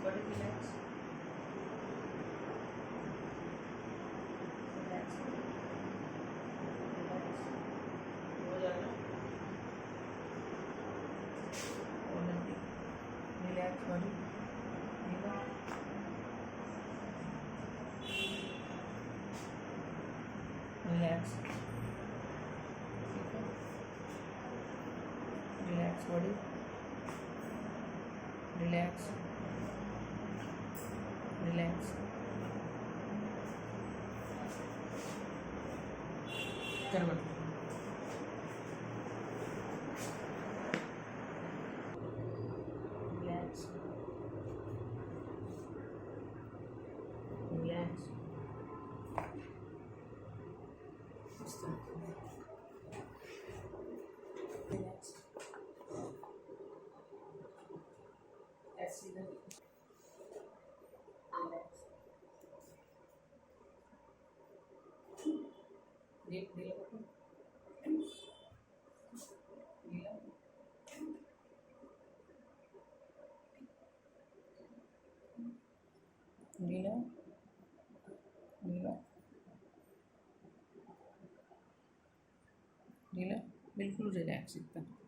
body relax. Relax. Relax. हो जाएगा. और नहीं. Relax body. Relax. Relax. Relax body. Relax. Relax. कर बंद. Relax. Relax. Relax. ऐसे इधर. Relax. Deep ढीला करो. ढीला. ढीला. ढीला. ढीला. बिल्कुल रिलैक्स एकदम.